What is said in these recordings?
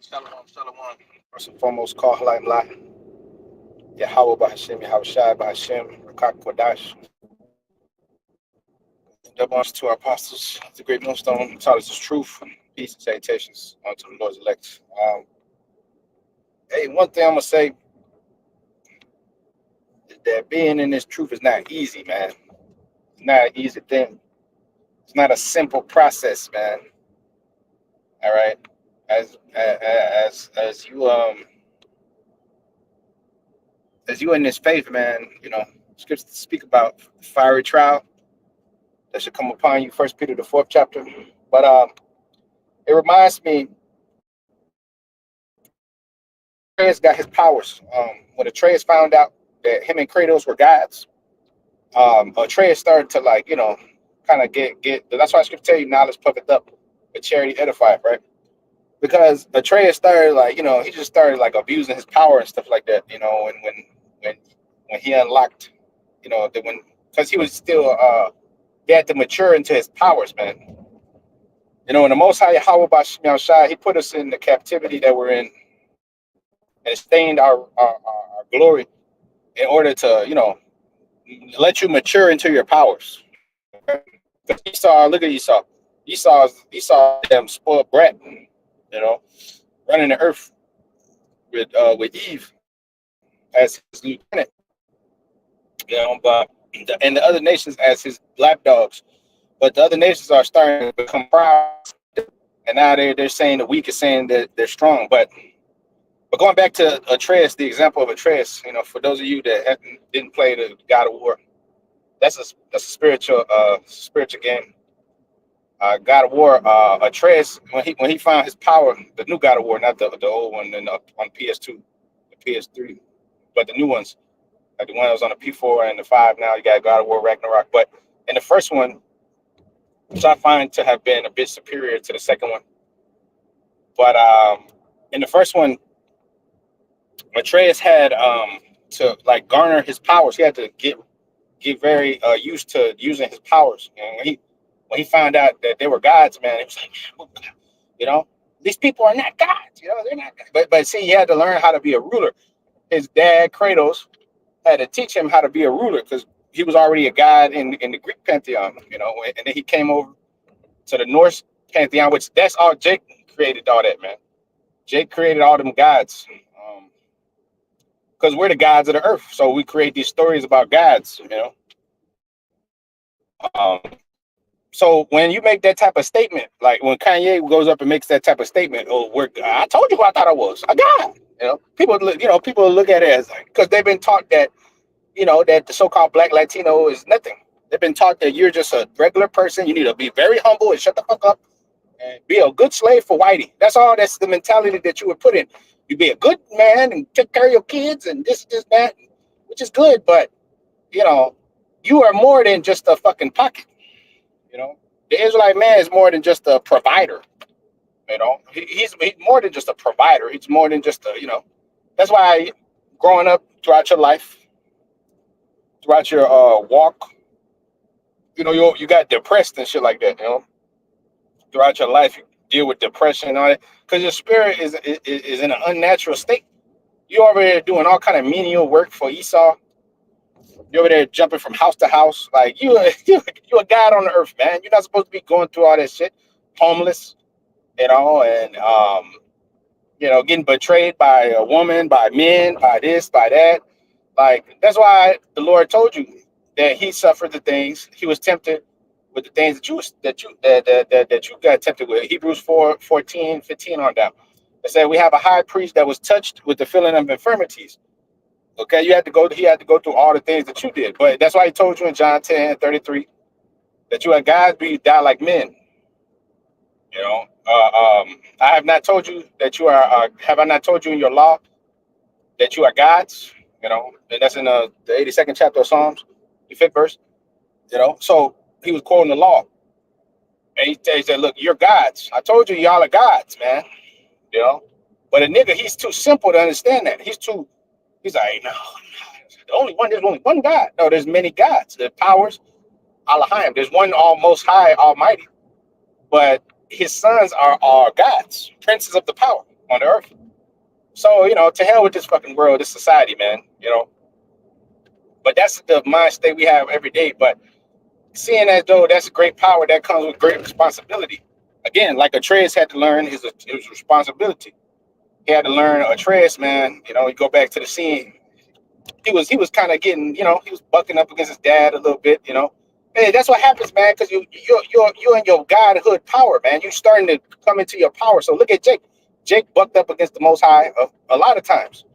Shalom, shalom. First and foremost, call Halayim La. Yahweh Bahashim, Yahweh Shai Bahashim, Rakak Kodash. Double honors to our apostles, the great millstone, taught us his truth, peace and salutations unto the Lord's elect. Hey, one thing I'm going to say is that being in this truth is not easy, man. It's not an easy thing. It's not a simple process, man. All right. As you in this faith, man, scriptures speak about fiery trial that should come upon you. First Peter the fourth chapter. But it reminds me, Atreus got his powers. When Atreus found out that him and Kratos were gods, Atreus started to kind of get. That's why I scripture tell you knowledge puffeth up, but charity edifieth, right? Because Atreus started he just started like abusing his power and stuff like that. When when he unlocked, that when because he was still he had to mature into his powers, man. And the Most High Yahweh Bashim Shai, he put us in the captivity that we're in and stained our glory in order to, let you mature into your powers. Because Esau, look at Esau. Esau damn spoiled brat, running the earth with Eve as his lieutenant, but and the other nations as his lapdogs. But the other nations are starting to become proud, and now they're saying the weak is saying that they're strong. But going back to Atreus, the example of Atreus, for those of you that didn't play the God of War, that's a spiritual game. God of War, Atreus, when he found his power, the new God of War, not the old one on PS2, the PS3, but the new ones, like the one that was on the P4 and the 5 now, you got God of War Ragnarok. But in the first one, which I find to have been a bit superior to the second one, but in the first one, Atreus had to garner his powers. He had to get very used to using his powers. And when he found out that they were gods, man, he was like, these people are not gods. They're not gods. But see, he had to learn how to be a ruler. His dad Kratos had to teach him how to be a ruler because he was already a god in the Greek pantheon. And then he came over to the Norse pantheon, which that's all Jake created all that, man. Jake created all them gods. Because we're the gods of the earth, so we create these stories about gods, So when you make that type of statement, like when Kanye goes up and makes that type of statement, I told you who I thought I was, a god. People look at it as because they've been taught that, that the so-called Black Latino is nothing. They've been taught that you're just a regular person. You need to be very humble and shut the fuck up and be a good slave for whitey. That's all. That's the mentality that you would put in. You be a good man and take care of your kids and this, that, which is good. But, you are more than just a fucking pocket. The Israelite man is more than just a provider. He's more than just a provider. He's more than just that's why growing up throughout your life, throughout your walk, you got depressed and shit like that, throughout your life, you deal with depression and all that because your spirit is in an unnatural state. You over there doing all kind of menial work for Esau. You're over there jumping from house to house. Like you a god on the earth, man. You're not supposed to be going through all that shit, homeless, and getting betrayed by a woman, by men, by this, by that. Like that's why the Lord told you that He suffered the things. He was tempted with the things that you got tempted with. Hebrews 4:14, 15 on down. It said we have a high priest that was touched with the feeling of infirmities. Okay, he had to go through all the things that you did. But that's why He told you in John 10:33 that you are gods, but you die like men. I have not told you that you are. Have I not told you in your law that you are gods? And that's in the 82nd chapter of Psalms, the 5th verse. So he was quoting the law, and he said, "Look, you're gods. I told you, y'all are gods, man. But a nigga, he's too simple to understand that. He's like, no, there's only one God. No, there's many gods. There's powers, Allahim. There's one most high, almighty. But his sons are gods, princes of the power. on the earth. So, to hell with this fucking world, this society, man. But that's the mind state we have every day. But seeing as though that's great power that comes with great responsibility. Again, like Atreus had to learn his responsibility. He had to learn Atreus, man. You go back to the scene. He was kind of getting, he was bucking up against his dad a little bit. Hey, that's what happens, man. Because you're in your godhood power, man. You starting to come into your power. So look at Jake. Jake bucked up against the Most High a lot of times.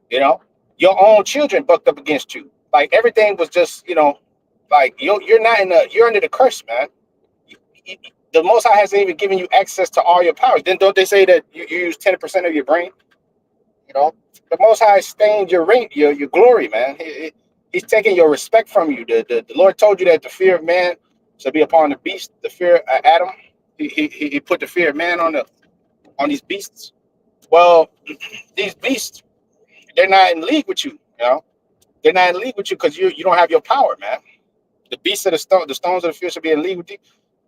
You know, your own children bucked up against you. Like everything was just, like you're not you're under the curse, man. The Most High hasn't even given you access to all your powers. Then don't they say that you use 10% of your brain? You know, the Most High stained your ring, your glory, man. He's taking your respect from you. The Lord told you that the fear of man shall be upon the beast. The fear of Adam, he put the fear of man on these beasts. Well, these beasts, they're not in league with you. They're not in league with you because you don't have your power, man. The beasts of the stones of the field shall be in league with you,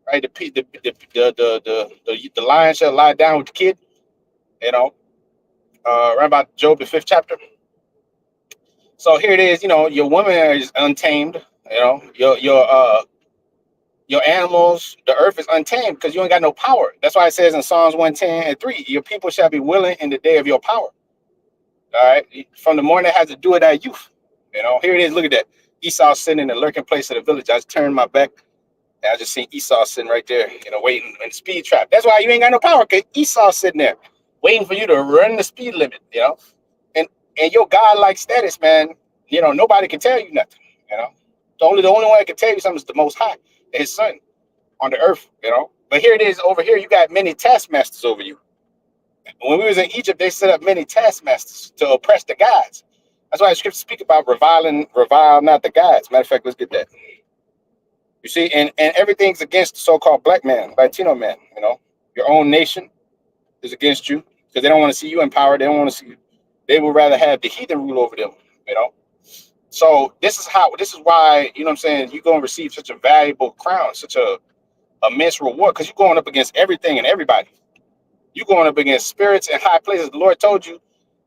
right? The lion shall lie down with the kid. You know, right about Job the 5th chapter. So here it is. Your woman is untamed. Your animals, the earth is untamed because you ain't got no power. That's why it says in Psalms 110:3, your people shall be willing in the day of your power. All right, from the morning that has to do with that youth. Here it is. Look at that. Esau sitting in the lurking place of the village. I just turned my back and I just seen Esau sitting right there, waiting in the speed trap. That's why you ain't got no power, because Esau sitting there waiting for you to run the speed limit, and your godlike status, man, nobody can tell you nothing, The only one that can tell you something is the Most High, his son on the earth. But here it is over here, you got many taskmasters over you. When we was in Egypt, they set up many taskmasters to oppress the gods. That's why the scriptures speak about revile not the gods. Matter of fact, let's get that. You see, and everything's against the so-called black man, Latino man. Your own nation is against you because they don't want to see you in power. They don't want to see you. They would rather have the heathen rule over them. So this is why, what I'm saying, you're going to receive such a valuable crown, such a immense reward, because you're going up against everything and everybody. You're going up against spirits and high places. The Lord told you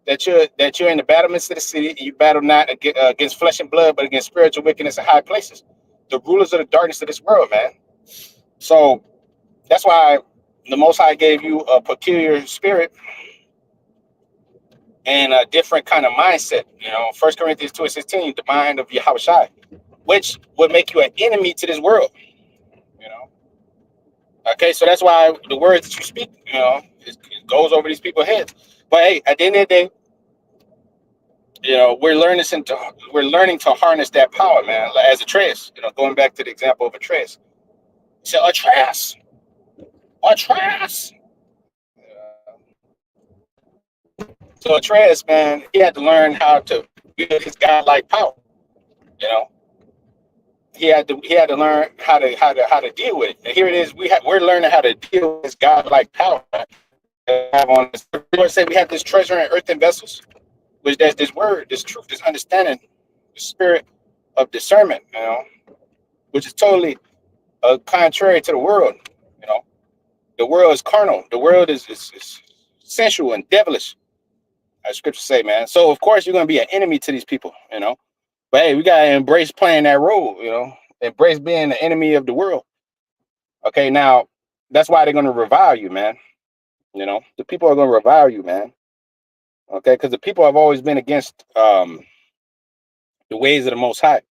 that you're in the battlements of the city, and you battle not against flesh and blood, but against spiritual wickedness in high places, the rulers of the darkness of this world, man. So that's why the Most High gave you a peculiar spirit and a different kind of mindset. 1 Corinthians 2:16, the mind of Yahushua, which would make you an enemy to this world. You know. Okay, so that's why the words that you speak, it goes over these people's heads. But hey, at the end of the day, we're learning to harness that power, man. Like as a trace, going back to the example of a trace. So a trace. So Atreus, man, he had to learn how to wield his godlike power. You know, he had to learn how to deal with it. And here it is, we're learning how to deal with this godlike power. The Lord said we have this treasure in earthen vessels, which there's this word, this truth, this understanding, the spirit of discernment. Which is totally contrary to the world. You know, the world is carnal. The world is sensual and devilish, as scripture say, man. So of course you're gonna be an enemy to these people. But hey, we gotta embrace playing that role. Embrace being the enemy of the world. Okay, now that's why they're gonna revile you, man. The people are gonna revile you, man. Okay, because the people have always been against the ways of the Most High.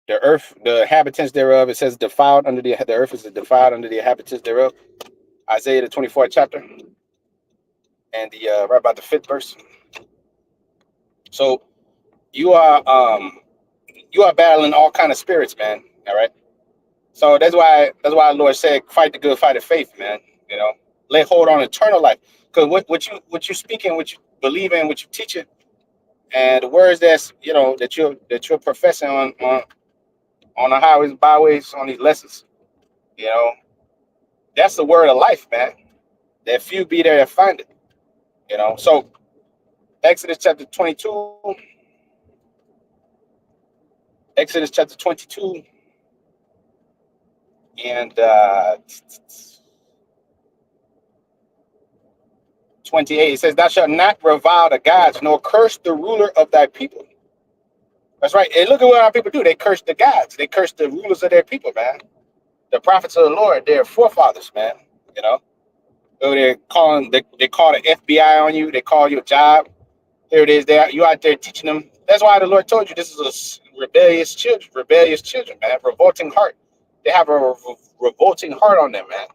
The earth, the inhabitants thereof, it says defiled under the earth is defiled under the inhabitants thereof. Isaiah the 24th chapter, and the right about the 5th verse. So you are battling all kind of spirits, man. All right. So that's why the Lord said, fight the good fight of faith, man. Lay hold on eternal life. Because what you speaking, what you believe in, what you teaching, and the words that you're professing on the highways, byways, on these lessons, you know, that's the word of life, man. That few be there that find it. So Exodus chapter 22, Exodus chapter 22, and 28. It says, "Thou shalt not revile the gods, nor curse the ruler of thy people." That's right. And look at what our people do. They curse the gods. They curse the rulers of their people, man. The prophets of the Lord, their forefathers, man. You know, so they call the FBI on you. They call your job. Here it is. You out there teaching them. That's why the Lord told you this is a rebellious children, man. Revolting heart. They have a revolting heart on them, man.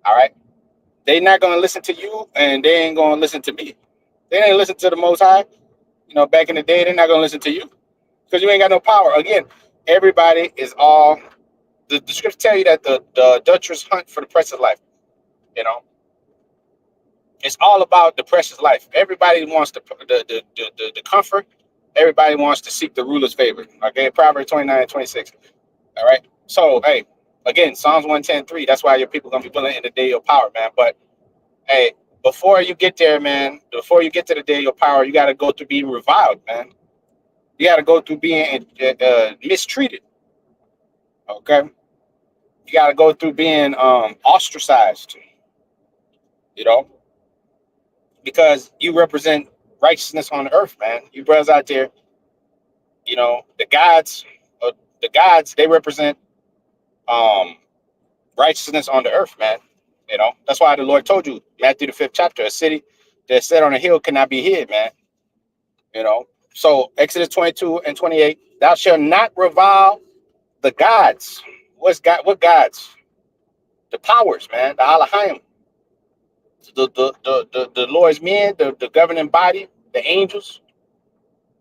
All right. They not gonna listen to you, and they ain't gonna listen to me. They ain't listen to the Most High. You know, back in the day, they're not gonna listen to you because you ain't got no power. Again, everybody is all. The scriptures tell you that the adulterers hunt for the precious life. You know, it's all about the precious life. Everybody wants the comfort. Everybody wants to seek the ruler's favor. Okay, Proverbs 29:26. All right. So hey, again, Psalms 110:3. That's why your people gonna be willing in the day of your power, man. But hey, before you get there, man, before you get to the day of your power, you got to go through being reviled, man. You got to go through being mistreated. Okay, you got to go through being ostracized. You know, because you represent righteousness on the earth, man. You brothers out there, you know, the gods, they represent um righteousness on the earth, man. You know, that's why the Lord told you, Matthew the 5th chapter, a city that's set on a hill cannot be hid, man. You know, so Exodus 22:28, thou shalt not revile the gods. What's God? What gods? The powers, man. The Elohim, the Lord's men, the governing body, the angels.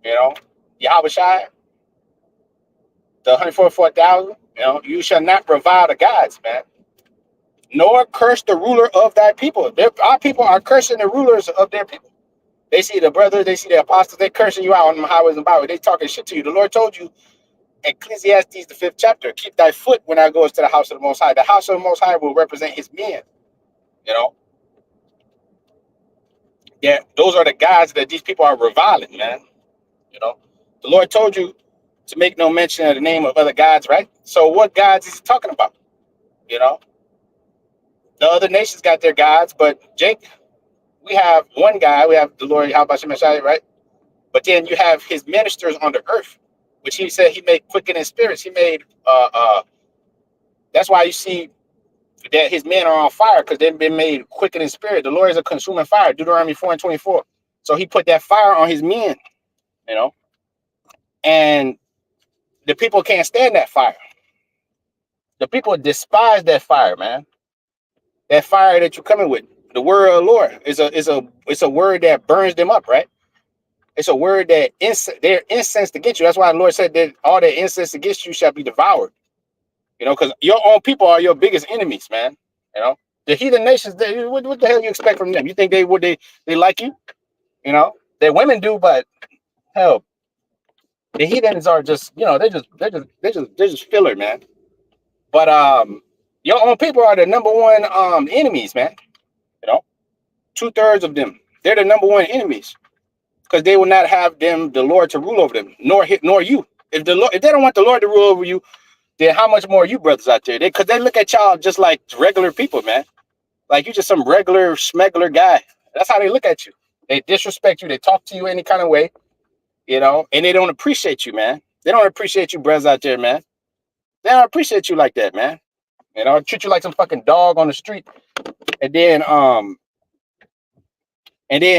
You know, Yahweh Shai, the 144,000. You know, you shall not revile the gods, man. Nor curse the ruler of thy people. Our people are cursing the rulers of their people. They see the brothers, they see the apostles, they cursing you out on the highways and byways. They talking shit to you. The Lord told you, Ecclesiastes the 5th chapter, keep thy foot when thou goest to the house of the Most High. The house of the Most High will represent His men. You know, yeah, those are the gods that these people are reviling, man. You know, the Lord told you to make no mention of the name of other gods, right? So what gods is He talking about? You know, the other nations got their gods, but Jake, we have one guy. We have the Lord Yahweh Shemashai, right? But then you have His ministers on the earth, which He said He made quickening spirits. He made that's why you see that His men are on fire, because they've been made quickening spirit. The Lord is a consuming fire, Deuteronomy 4:24. So He put that fire on His men, you know, and the people can't stand that fire. The people despise that fire, man. That fire that you're coming with. The word of the Lord is a word that burns them up, right? It's a word that they're incensed against you. That's why the Lord said that all that incense against you shall be devoured. You know, because your own people are your biggest enemies, man. You know, the heathen nations. What the hell you expect from them? You think they like you? You know, their women do, but hell, the heathens are just, you know, they're just filler, man. But your own people are the number one enemies, man. You know, 2/3 of them, they're the number one enemies, because they will not have the Lord to rule over them, nor you. If they don't want the Lord to rule over you, then how much more you brothers out there? Because they look at y'all just like regular people, man. Like you just some regular smuggler guy. That's how they look at you. They disrespect you. They talk to you any kind of way, you know, and they don't appreciate you, man. They don't appreciate you brothers out there, man. They don't appreciate you like that, man. You know, treat you like some fucking dog on the street. And then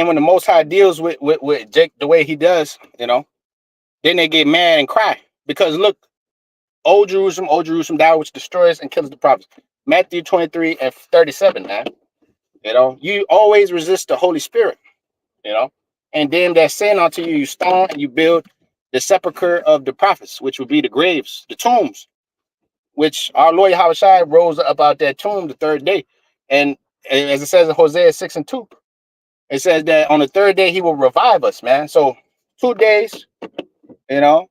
when the Most High deals with Jake the way he does, you know, then they get mad and cry. Because look, old Jerusalem, thou which destroys and kills the prophets. Matthew 23:37, man. You know, you always resist the Holy Spirit, you know, and them that sin unto you, you stone and you build the sepulchre of the prophets, which would be the graves, the tombs, which our Lord Yahweh Shai rose up out that tomb the third day. And as it says in Hosea 6:2, it says that on the third day He will revive us, man. So 2 days, you know,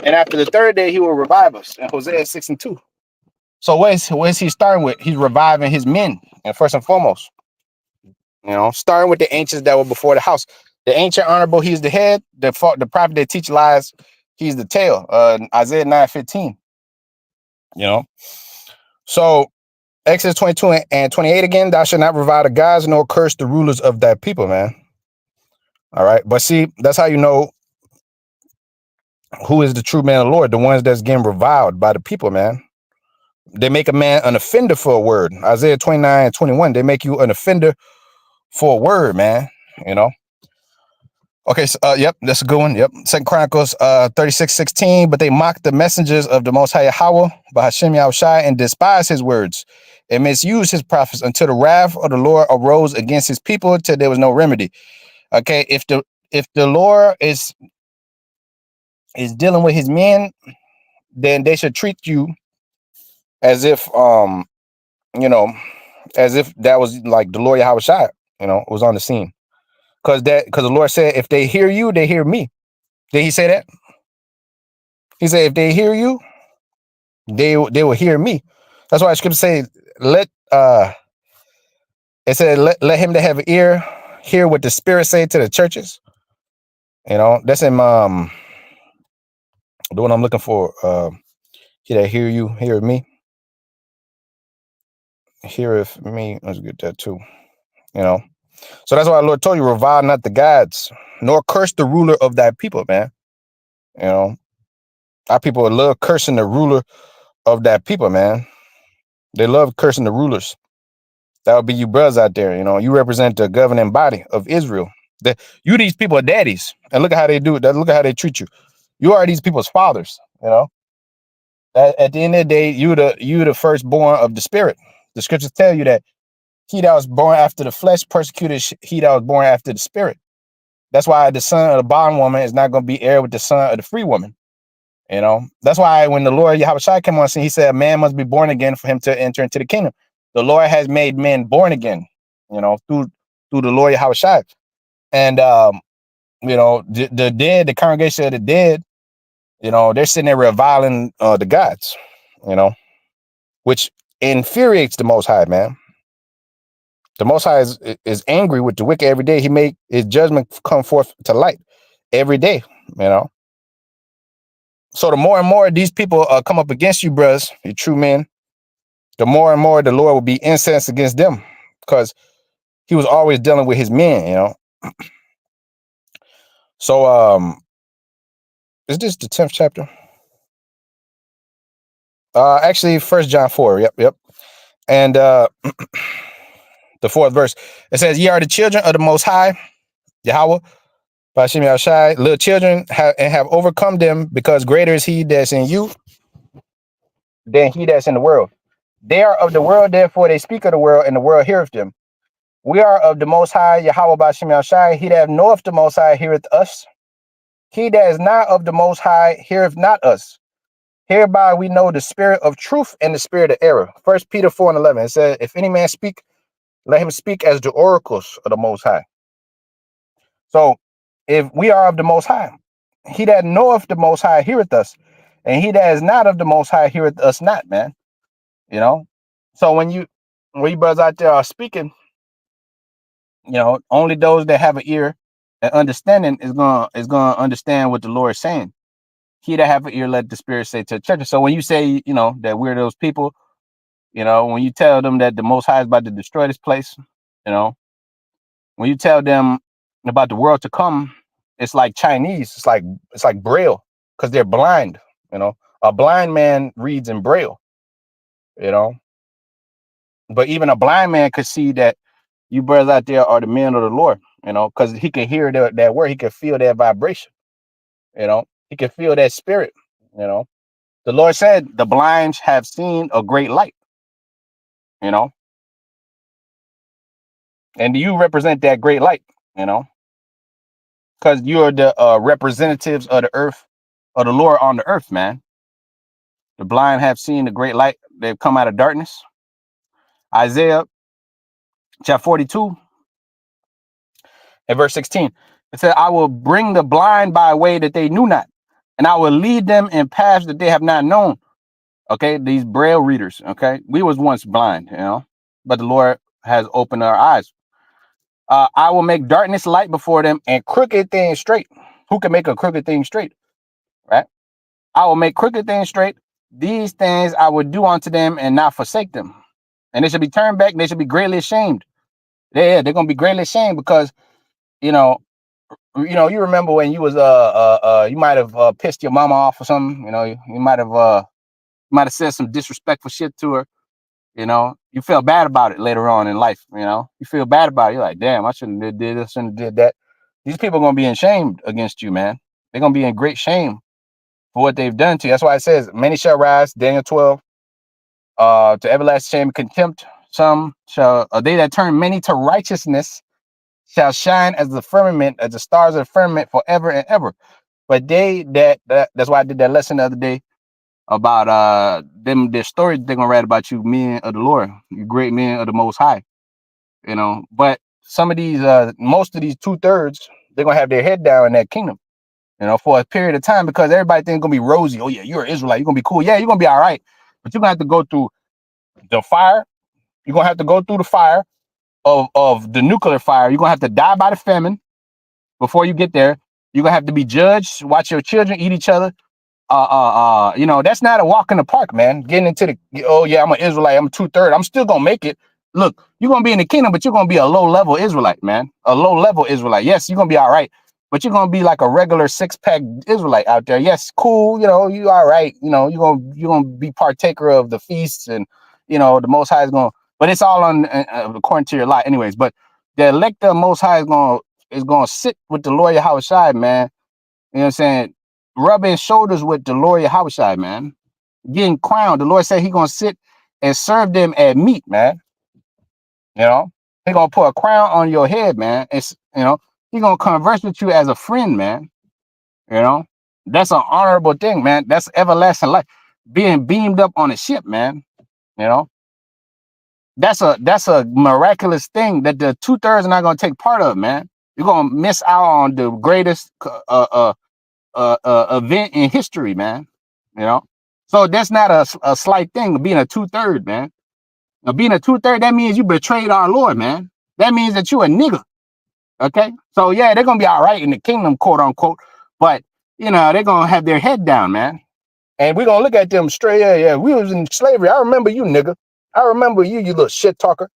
and after the third day He will revive us in Hosea 6:2. So what is He starting with? He's reviving His men, and first and foremost, you know, starting with the ancients that were before the house. The ancient honorable, he's the head. The prophet that teach lies, he's the tail. Isaiah 9:15. You know, so Exodus 22 and 28 again, thou shalt not revile the gods nor curse the rulers of thy people, man. All right. But see, that's how you know who is the true man of the Lord, the ones that's getting reviled by the people, man. They make a man an offender for a word. Isaiah 29 and 21, they make you an offender for a word, man. You know? Okay, so, yep, that's a good one. Yep. Second Chronicles 36:16. But they mocked the messengers of the Most High Yahweh by Hashem Yahushai and despised his words and misused his prophets until the wrath of the Lord arose against his people till there was no remedy. Okay, if the Lord is dealing with his men, then they should treat you as if you know, as if that was like the Lord Yahushai, was on the scene. Because the Lord said, if they hear you, they hear me. Did he say that? He said, if they hear you, they will hear me. That's why scripture say, it said, let him that have an ear hear what the Spirit say to the churches. That's in the one I'm looking for. He that hear you, hear me. Heareth me. Let's get that too. So that's why the Lord told you, revile not the gods, nor curse the ruler of thy people, man. Our people love cursing the ruler of that people, man. They love cursing the rulers. That would be you brothers out there. You represent the governing body of Israel. These people are daddies. And look at how they do it. Look at how they treat you. You are these people's fathers, At the end of the day, you the firstborn of the spirit. The scriptures tell you that he that was born after the flesh persecuted he that was born after the spirit. That's why the son of the bondwoman is not going to be heir with the son of the free woman. That's why when the Lord Yahushua came on scene, he said, a man must be born again for him to enter into the kingdom. The Lord has made men born again, through the Lord Yahushua. And, the dead, the congregation of the dead, they're sitting there reviling the gods, which infuriates the Most High, man. The Most High is angry with the wicked every day. He make his judgment come forth to light every day, So the more and more these people come up against you, brothers, you true men, the more and more the Lord will be incensed against them, because he was always dealing with his men, So is this the 10th chapter? Actually, 1 John 4. Yep. And the 4th verse, it says, ye are the children of the Most High, Yahweh, by Hashem Yahushai, little children, and have overcome them, because greater is he that's in you than he that's in the world. They are of the world, therefore they speak of the world, and the world heareth them. We are of the Most High, Yahweh by Hashem Yahushai. He that knoweth the Most High heareth us. He that is not of the Most High heareth not us. Hereby we know the spirit of truth and the spirit of error. 1 Peter 4:11. It says, if any man speak, let him speak as the oracles of the Most High. So if we are of the Most High, he that knoweth the Most High heareth us, and he that is not of the Most High heareth us not, man. So when you brothers out there are speaking, only those that have an ear and understanding is gonna understand what the Lord is saying. He that have an ear, let the Spirit say to the church. So when you say, that we're those people, when you tell them that the Most High is about to destroy this place, when you tell them about the world to come, it's like Chinese. It's like Braille, because they're blind. A blind man reads in Braille. But even a blind man could see that you brothers out there are the men of the Lord. Because he can hear that word, he can feel that vibration. He can feel that spirit. The Lord said, the blind have seen a great light. And you represent that great light. Because you're the representatives of the earth, of the Lord on the earth, man. The blind have seen the great light. They've come out of darkness. Isaiah chapter 42 and verse 16. It said, I will bring the blind by a way that they knew not, and I will lead them in paths that they have not known. Okay, these Braille readers. Okay, we was once blind, but the Lord has opened our eyes. I will make darkness light before them and crooked things straight. Who can make a crooked thing straight? Right? I will make crooked things straight. These things I will do unto them and not forsake them. and they should be turned back. And they should be greatly ashamed. They're gonna be greatly ashamed because you know, you remember when you was you might have pissed your mama off or something. You might have said some disrespectful shit to her. You feel bad about it later on in life. You feel bad about it. You're like, damn, I shouldn't have did this and did that. These people are gonna be ashamed against you, man. They're gonna be in great shame for what they've done to you. That's why it says, many shall rise, Daniel 12, to everlasting shame and contempt. Some shall, they that turn many to righteousness shall shine as the firmament, as the stars of the firmament forever and ever. But that's why I did that lesson the other day about their stories they're gonna write about you, men of the Lord, you great men of the Most High. But some of these, most of these 2/3, they're gonna have their head down in that kingdom, for a period of time, because everybody thinks it's gonna be rosy. Oh yeah, you're an Israelite, you're gonna be cool. Yeah, you're gonna be all right, but you're gonna have to go through the fire. You're gonna have to go through the fire of the nuclear fire. You're gonna have to die by the famine before you get there. You're gonna have to be judged, watch your children eat each other. That's not a walk in the park, man. Getting into oh yeah, I'm an Israelite, I'm a 2/3, I'm still gonna make it. Look, you're gonna be in the kingdom, but you're gonna be a low-level Israelite, man. A low-level Israelite. Yes, you're gonna be all right, but you're gonna be like a regular six-pack Israelite out there. Yes, cool, you all right, you're gonna be partaker of the feasts, and the Most High is gonna, but it's all on according to your life, anyways. But the elect of Most High is gonna sit with the Lord Yahweh Shai, man. You know what I'm saying? Rubbing shoulders with the Lord Yahushua, man. Getting crowned. The Lord said He gonna sit and serve them at meat, man. He gonna put a crown on your head, man. He gonna converse with you as a friend, man. That's an honorable thing, man. That's everlasting life. Being beamed up on a ship, man. You know, that's a miraculous thing that the 2/3 are not gonna take part of, man. You're gonna miss out on the greatest event in history, man. So that's not a slight thing, being a 2/3, man. Now, being a 2/3, that means you betrayed our Lord, man. That means that you a nigga. Okay, so yeah, they're gonna be all right in the kingdom, quote unquote, but they're gonna have their head down, man. And we're gonna look at them straight. Yeah, we was in slavery. I remember you, nigga. I remember you, you little shit talker.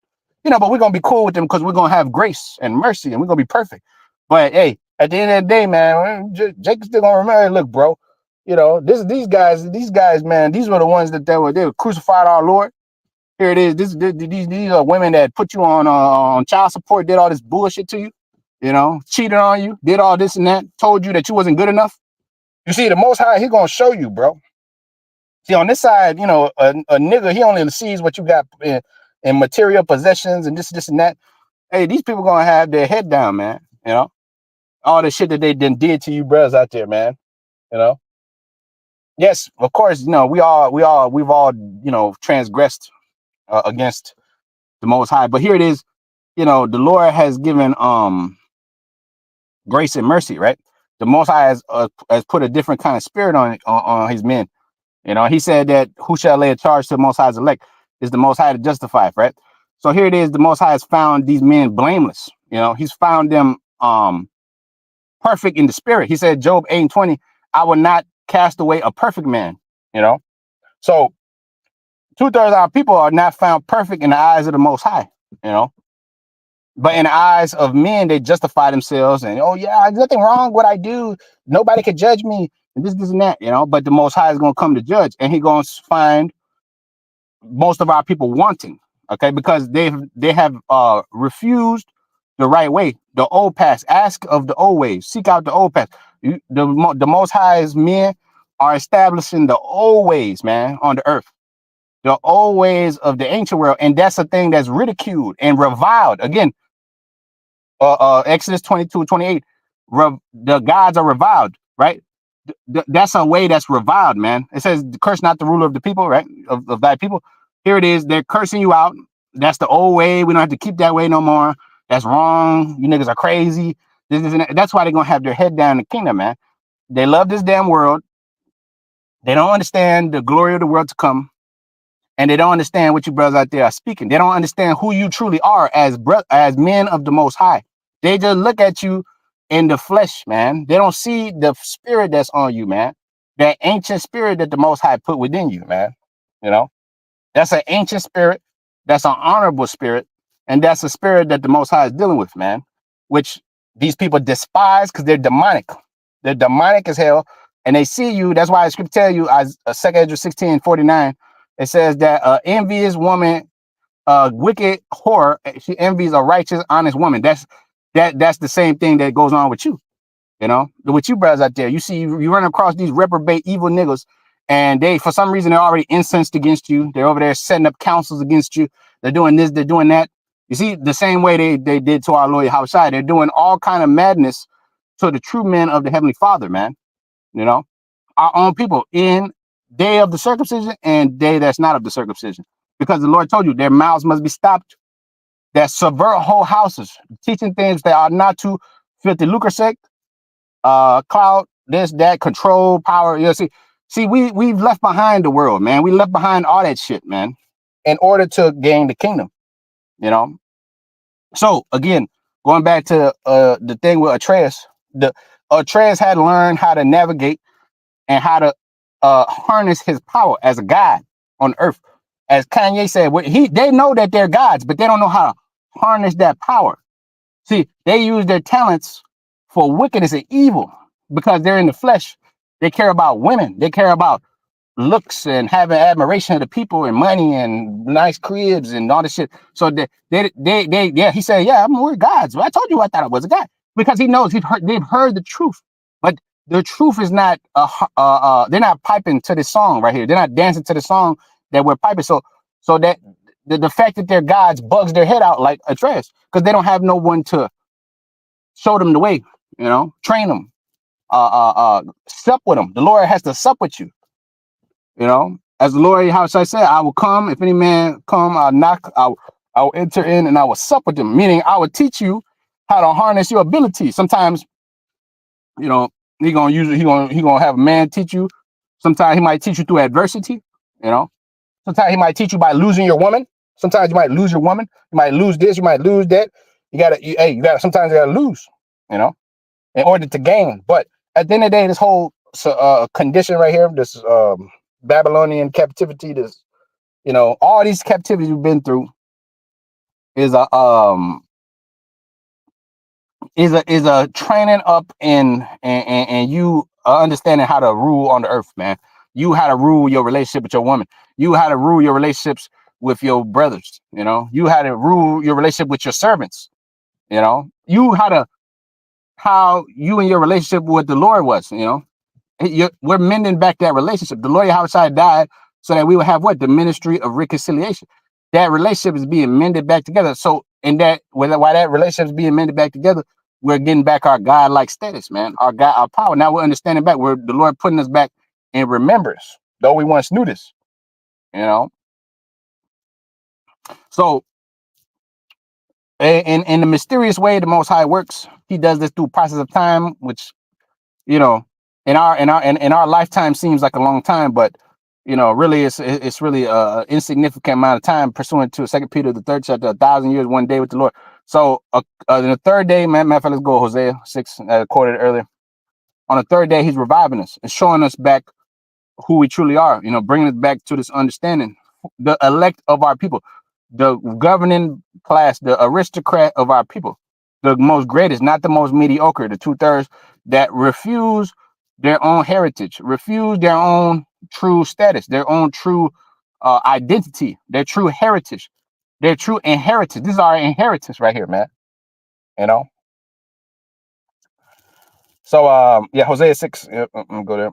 But we're gonna be cool with them because we're gonna have grace and mercy, and we're gonna be perfect. But hey, at the end of the day, man, Jacob's still gonna remember. Look, bro, these guys, man, these were the ones that they were crucified our Lord. Here it is. These are women that put you on child support, did all this bullshit to you, cheated on you, did all this and that, told you that you wasn't good enough. You see, the Most High, He gonna show you, bro. See, on this side, a nigga, he only sees what you got in material possessions and this and that. Hey, these people gonna have their head down, man. All the shit that they did to you brothers out there, man. Yes, of course, we've all transgressed against the Most High. But here it is, the Lord has given grace and mercy, right? The Most High has put a different kind of spirit on His men. He said that who shall lay a charge to the Most High's elect is the Most High to justify, right? So here it is, the Most High has found these men blameless. He's found them perfect in the spirit. He said, Job 8:20, I will not cast away a perfect man. So 2/3 of our people are not found perfect in the eyes of the Most High. But in the eyes of men, they justify themselves and, oh yeah, there's nothing wrong with what I do. Nobody can judge me and this and that. But the Most High is going to come to judge, and He going to find most of our people wanting, okay, because they have refused the right way, the old path. Ask of the old ways, seek out the old path. The Most High's men are establishing the old ways, man, on the earth, the old ways of the ancient world, and that's a thing that's ridiculed and reviled. Again, Exodus 22:28, the gods are reviled, right? That's a way that's reviled, man. It says, curse not the ruler of the people, right? Of thy people. Here it is. They're cursing you out. That's the old way. We don't have to keep that way no more. That's wrong. You niggas are crazy. This and that. That's why they're going to have their head down in the kingdom, man. They love this damn world. They don't understand the glory of the world to come. And they don't understand what you brothers out there are speaking. They don't understand who you truly are as men of the Most High. They just look at you in the flesh, man. They don't see the spirit that's on you, man. That ancient spirit that the Most High put within you, man. That's an ancient spirit. That's an honorable spirit, and that's a spirit that the Most High is dealing with, man. Which these people despise because they're demonic. They're demonic as hell, and they see you. That's why the scripture tell you, as 2 Ezra 16:49, it says that envious woman, wicked whore, she envies a righteous, honest woman. That's the same thing that goes on with you. You know, with you brothers out there, you see, you run across these reprobate evil niggas, and they, for some reason, they're already incensed against you. They're over there setting up councils against you. They're doing this, they're doing that. You see, the same way they did to our Lord Yahushua. They're doing all kind of madness to the true men of the Heavenly Father, man. You know, our own people in day of the circumcision and day that's not of the circumcision. Because the Lord told you their mouths must be stopped, that subvert whole houses, teaching things that are not to filthy lucre sake, cloud, this, that, control, power. You know, see, we've left behind the world, man. We left behind all that shit, man, in order to gain the kingdom. You know. So again, going back to the thing with Atreus, the Atreus had learned how to navigate and how to harness his power as a god on earth. As Kanye said, they know that they're gods, but they don't know how to harness that power. See, they use their talents for wickedness and evil because they're in the flesh. They care about women. They care about looks and having admiration of the people and money and nice cribs and all this shit. So yeah, he said, yeah, we're gods. Well, I told you I thought I was a god because he knows they've heard the truth, but the truth is not, they're not piping to this song right here. They're not dancing to the song that we're piping. So that the fact that they're gods bugs their head out like Atreus because they don't have no one to show them the way, you know, train them, sup with them. The Lord has to sup with you, you know. As the Lord, how should I say, I will come. If any man come, I'll knock, I'll enter in and I will sup with them. Meaning I will teach you how to harness your ability. Sometimes, you know, he gonna have a man teach you. Sometimes he might teach you through adversity, you know. Sometimes he might teach you by losing your woman. Sometimes you might lose your woman. You might lose this, you might lose that. You gotta sometimes you gotta lose, you know, in order to gain. But at the end of the day, this whole condition right here, this Babylonian captivity, this, you know, all these captivities we've been through is a training up and you understanding how to rule on the earth, man. You how to rule your relationship with your woman. You how to rule your relationships with your brothers. You know, you how to rule your relationship with your servants. You know, how you and your relationship with the Lord was. You know, we're mending back that relationship. The Lord outside died so that we would have what? The ministry of reconciliation. That relationship is being mended back together. So in that, while that relationship is being mended back together, we're getting back our God-like status, man. Our power. Now we're understanding back. We're the Lord putting us back in remembrance, though we once knew this, you know. So in the mysterious way the Most High works, He does this through process of time, which, you know, in our lifetime seems like a long time, but you know, really it's really a insignificant amount of time pursuant to 2 Peter the third chapter, 1,000 years, one day with the Lord. So in the third day, man, matter of fact, let's go Hosea 6, quoted earlier. On the third day, He's reviving us and showing us back who we truly are, you know, bringing us back to this understanding, the elect of our people, the governing class, the aristocrat of our people, the most greatest, not the most mediocre, the 2/3 that refuse their own heritage, refuse their own true status, their own true identity, their true heritage, their true inheritance. This is our inheritance right here, man. You know. So yeah, Hosea 6, I'm gonna go there.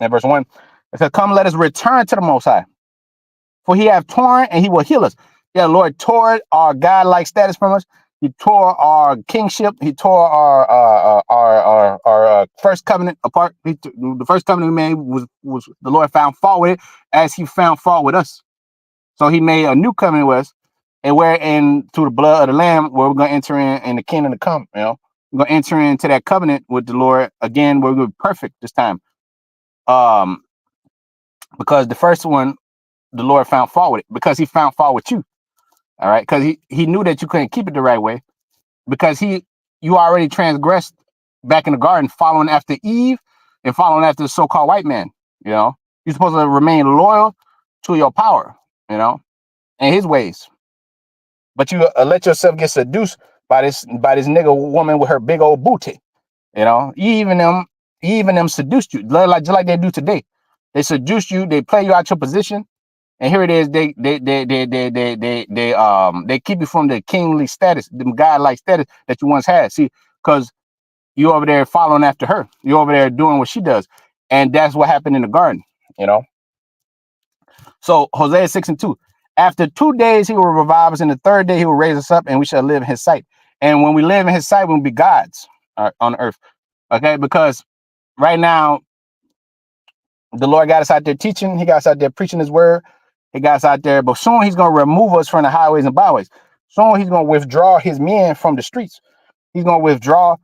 In verse 1, it says, "Come, let us return to the Most High, for He hath torn and He will heal us." Yeah, the Lord tore our God-like status from us. He tore our kingship. He tore our first covenant apart. The first covenant we made was the Lord found fault with it, as He found fault with us. So He made a new covenant with us, and we're in through the blood of the Lamb, where we're going to enter in the kingdom to come. You know, we're going to enter into that covenant with the Lord again. We're going to be perfect this time, because the first one, the Lord found fault with it, because He found fault with you. All right, because he knew that you couldn't keep it the right way, because you already transgressed back in the garden, following after Eve and following after the so-called white man. You know, you're supposed to remain loyal to your power. You know, and his ways. But you let yourself get seduced by this nigga woman with her big old booty. You know, even them seduced you, like just like they do today. They seduced you, they play you out your position, and here it is. They keep you from the kingly status, the godlike status that you once had. See, because you over there following after her, you over there doing what she does, and that's what happened in the garden. You know. So Hosea 6:2. After 2 days he will revive us, and the third day he will raise us up, and we shall live in his sight. And when we live in his sight, we'll be gods on earth. Okay, because right now the Lord got us out there teaching, he got us out there preaching his word, he got us out there, but soon he's gonna remove us from the highways and byways. Soon he's gonna withdraw his men from the streets. He's gonna withdraw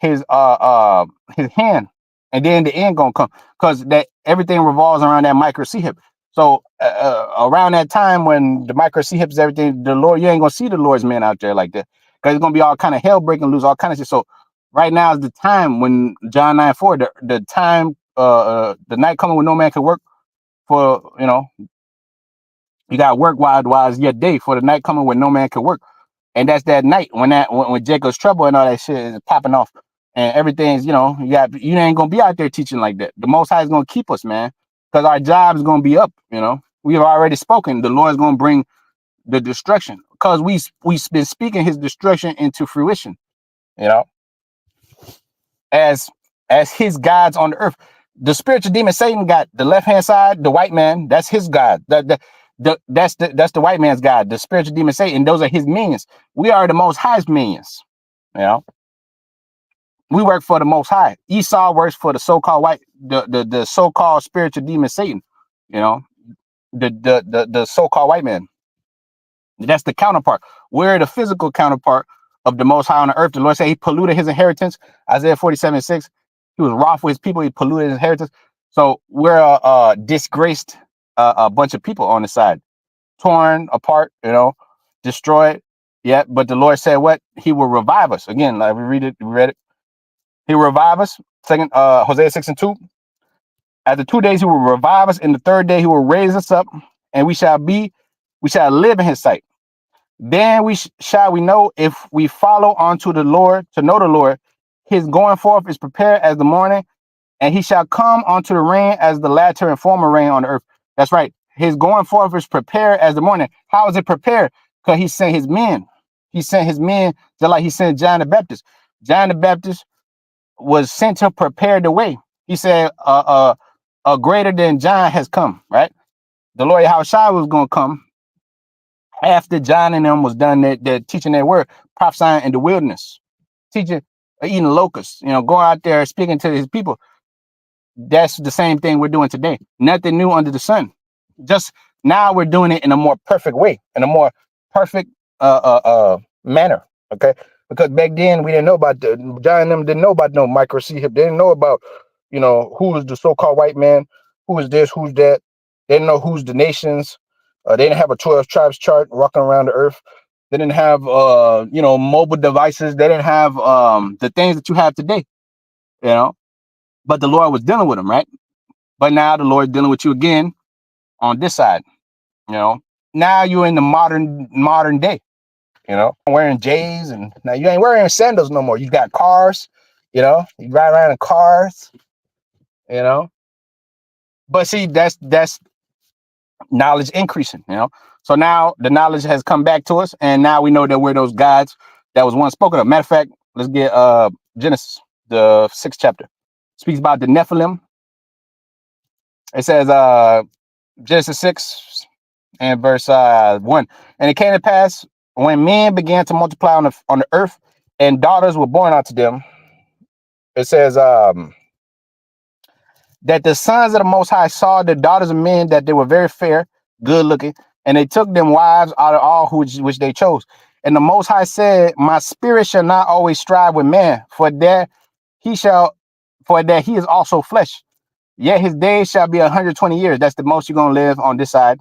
his hand, and then the end gonna come because that everything revolves around that micro C hip. So around that time when the micro C hips everything, the Lord, you ain't gonna see the Lord's men out there like that because it's gonna be all kind of hell breaking loose, all kind of shit. So right now is the time when John 9:4, the time, the night coming when no man can work for, you got work while it's yet day, for the night coming when no man can work. And that's that night when Jacob's trouble and all that shit is popping off, and everything's, you ain't gonna be out there teaching like that. The Most High is gonna keep us, man, because our job is gonna be up. We have already spoken. The Lord is gonna bring the destruction because we've been speaking His destruction into fruition. You know, as His gods on the earth. The spiritual demon Satan got the left hand side, the white man. That's his god. That's the white man's god. The spiritual demon Satan. Those are his minions. We are the Most High's minions. We work for the Most High. Esau works for the so-called the so-called spiritual demon Satan. The so-called white man. That's the counterpart. We're the physical counterpart of the Most High on the earth. The Lord said He polluted His inheritance. Isaiah 47:6. He was wroth with His people. He polluted His inheritance. So we're a disgraced a bunch of people on the side, torn apart, destroyed. Yeah, but the Lord said what? He will revive us. Again, like we read it. He will revive us. Second, Hosea 6:2. After 2 days, He will revive us. In the third day, He will raise us up, and we shall live in His sight. Then shall we know if we follow unto the Lord, to know the Lord. His going forth is prepared as the morning, and He shall come unto the rain as the latter and former rain on the earth. That's right. His going forth is prepared as the morning. How is it prepared? Because He sent His men. He sent His men just like He sent John the Baptist. John the Baptist was sent to prepare the way. He said, a greater than John has come, right? The Lord Yahushua was going to come after John and them was done their teaching their word, prophesying in the wilderness, teaching, eating locusts, going out there speaking to His people. That's the same thing we're doing today. Nothing new under the sun. Just now we're doing it in a more perfect way, in a more perfect manner. Okay, because back then we didn't know about John and them didn't know about no micro C hip. They didn't know about who is the so-called white man, who is this, who's that. They didn't know who's the nations. They didn't have a 12 tribes chart walking around the earth. They didn't have mobile devices. They didn't have the things that you have today. But the Lord was dealing with them, right? But now the Lord is dealing with you again on this side. Now you're in the modern day. Wearing J's, and now you ain't wearing sandals no more. You got cars. You ride around in cars. But see, that's knowledge increasing. So now the knowledge has come back to us, and now we know that we're those gods that was once spoken of. Matter of fact, let's get Genesis, the 6th chapter. Speaks about the Nephilim. It says Genesis 6 and verse 1. And it came to pass when men began to multiply on the earth, and daughters were born unto them. It says that the sons of the Most High saw the daughters of men, that they were very fair, good looking, and they took them wives out of all which they chose. And the Most High said, my spirit shall not always strive with man, for that he is also flesh. Yet his days shall be 120 years. That's the most you're going to live on this side.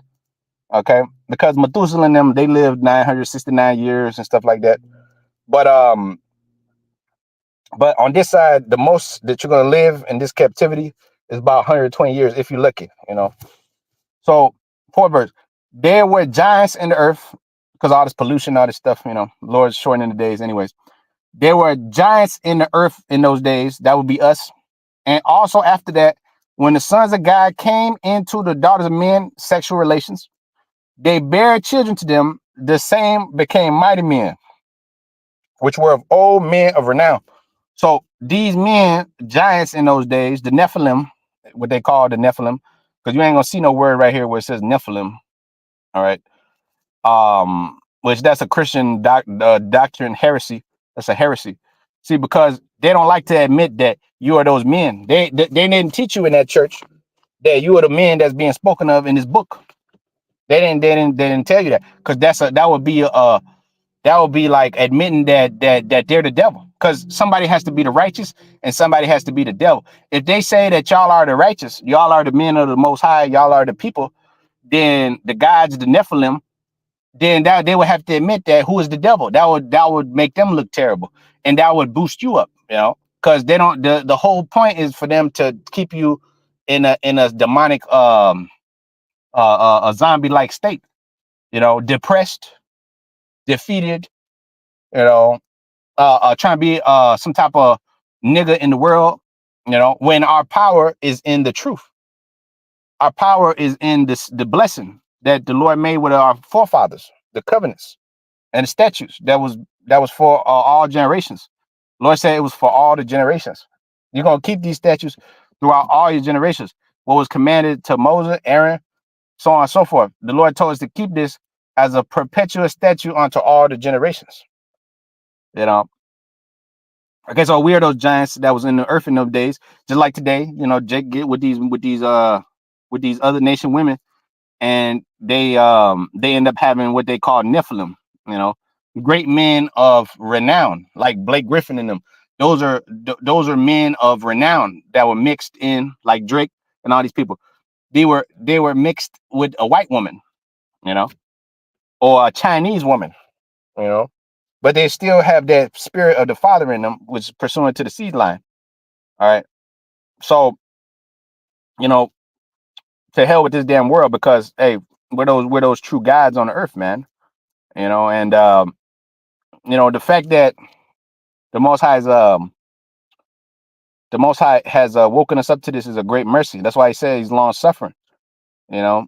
Okay. Because Methuselah and them, they lived 969 years and stuff like that. But on this side, the most that you're going to live in this captivity is about 120 years if you're lucky, So, 4th verse. There were giants in the earth because all this pollution, all this stuff, Lord's shortening the days, anyways. There were giants in the earth in those days. That would be us. And also after that, when the sons of God came into the daughters of men, sexual relations, they bare children to them. The same became mighty men, which were of old men of renown. So these men, giants in those days, the Nephilim, what they call the Nephilim, because you ain't gonna see no word right here where it says Nephilim. All right. Which that's a Christian doctrine heresy. That's a heresy. See, because they don't like to admit that you are those men. They didn't teach you in that church that you are the men that's being spoken of in this book. They didn't tell you that, because that would be like admitting that they're the devil. Because somebody has to be the righteous and somebody has to be the devil. If they say that y'all are the righteous, y'all are the men of the Most High, y'all are the people, then the gods, the Nephilim, then that they would have to admit that who is the devil. That would make them look terrible, and that would boost you up, because they don't. The whole point is for them to keep you in a demonic a zombie like state, depressed, defeated, trying to be some type of nigga in the world, when our power is in the truth. Our power is in the blessing that the Lord made with our forefathers, the covenants and the statutes that was for all generations. Lord said it was for all the generations. You're gonna keep these statutes throughout all your generations. What was commanded to Moses, Aaron, so on and so forth. The Lord told us to keep this as a perpetual statute unto all the generations. You know. Okay, so we are those giants that was in the earth in those days, just like today. Jake get with these other nation women, and they end up having what they call Nephilim, you know, great men of renown, like Blake Griffin and them. Those are men of renown that were mixed in, like Drake and all these people. They were mixed with a white woman, you know, or a Chinese woman, you know, but they still have that spirit of the father in them, which is pursuant to the seed line. All right. So, you know, to hell with this damn world, because hey, we're those true gods on the earth, man. And the fact that the Most High is the Most High has woken us up to this is a great mercy. That's why He said He's long suffering. You know,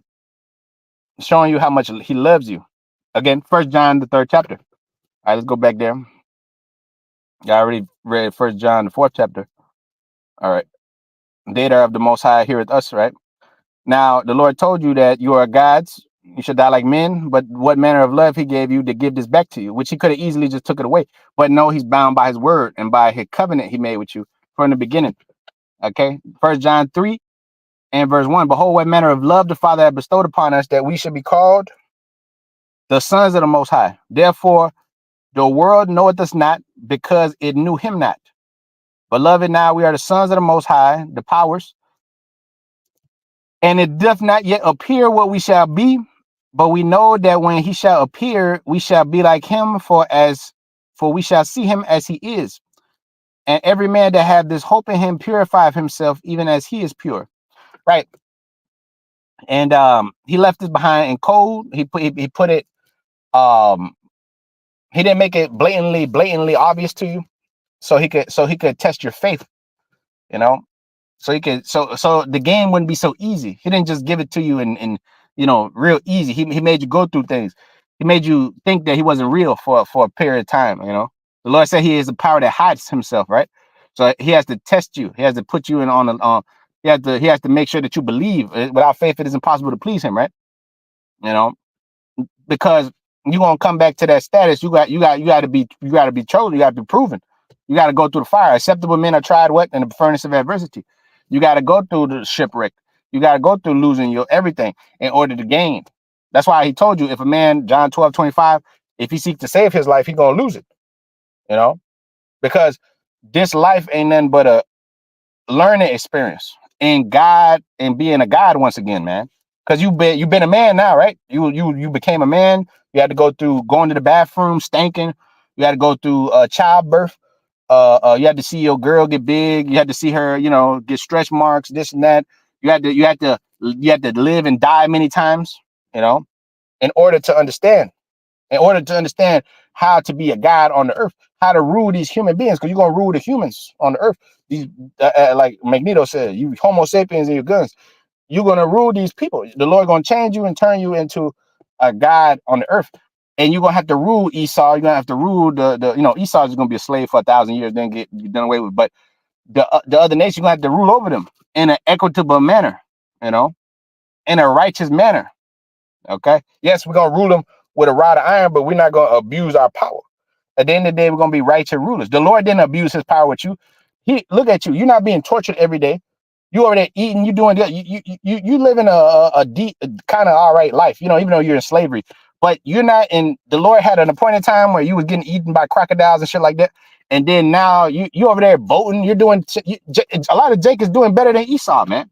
showing you how much He loves you. Again, First John the third chapter. All right, let's go back there. I already read First John the fourth chapter. All right, they that are of the Most High heareth us. Right now, the Lord told you that you are gods. You should die like men. But what manner of love He gave you to give this back to you, which He could have easily just took it away. But no, He's bound by His word and by His covenant He made with you from the beginning. Okay, First John 3 and verse 1. Behold, what manner of love the Father hath bestowed upon us, that we should be called the sons of the Most High. Therefore, the world knoweth us not, because it knew Him not. Beloved, now we are the sons of the Most High, the powers, and it doth not yet appear what we shall be, but we know that when He shall appear, we shall be like Him, for we shall see Him as He is. And every man that hath this hope in Him purifieth himself, even as He is pure. Right. And He left it behind in cold. He put it. He didn't make it blatantly obvious to you, so he could test your faith. You know, so the game wouldn't be so easy. He didn't just give it to you in real easy. He made you go through things. He made you think that He wasn't real for a period of time. The Lord said He is the power that hides Himself, right? So He has to test you. He has to put you in on a he has to make sure that you believe. Without faith it is impossible to please Him, right? you know because you're gonna come back to that status. You got to be chosen. You got to be proven. You got to go through the fire. Acceptable men are tried what in the furnace of adversity. You got to go through the shipwreck. You got to go through losing your everything in order to gain. That's why He told you, if a man, John 12:25, if he seeks to save his life, he gonna lose it. You know, because this life ain't nothing but a learning experience in God and being a God once again, man. Because you've been a man now, right? You became a man. You had to go through going to the bathroom, stinking. You had to go through childbirth. You had to see your girl get big. You had to see her, get stretch marks, this and that. You had to live and die many times. You know, in order to understand, in order to understand how to be a God on the earth, how to rule these human beings, because you're gonna rule the humans on the earth. These, like Magneto said, you Homo sapiens and your guns, you're gonna rule these people. The Lord gonna change you and turn you into a God on the earth, and you're gonna have to rule Esau. You're gonna have to rule the Esau is gonna be a slave for 1,000 years, then get done away with. But the other nation, you're gonna have to rule over them in an equitable manner, you know, in a righteous manner. Okay. Yes, we're gonna rule them with a rod of iron, but we're not gonna abuse our power. At the end of the day, we're gonna be righteous rulers. The Lord didn't abuse his power with you. He look at you. You're not being tortured every day. You over there eating. You doing that. You living a deep kind of all right life. You know, even though you're in slavery, but you're not in. The Lord had an appointed time where you was getting eaten by crocodiles and shit like that. And then now you over there voting. You're doing a lot of Jake is doing better than Esau, man.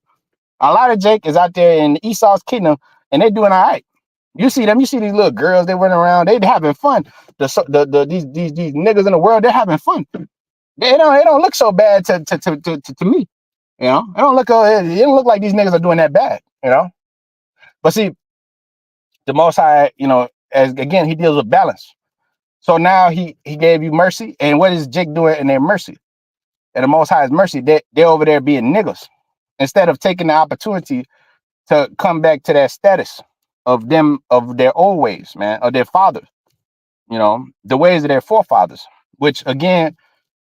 A lot of Jake is out there in Esau's kingdom, and they're doing all right. You see them. You see these little girls. They running around. They having fun. These niggas in the world. They're having fun. They don't look so bad to me. You know, it don't look like these niggas are doing that bad. You know, but see, the Most High, as again, he deals with balance. So now he gave you mercy, and what is Jake doing in their mercy? And the Most High's mercy, they're over there being niggas instead of taking the opportunity to come back to that status of them, of their old ways, man, of their fathers, the ways of their forefathers, which again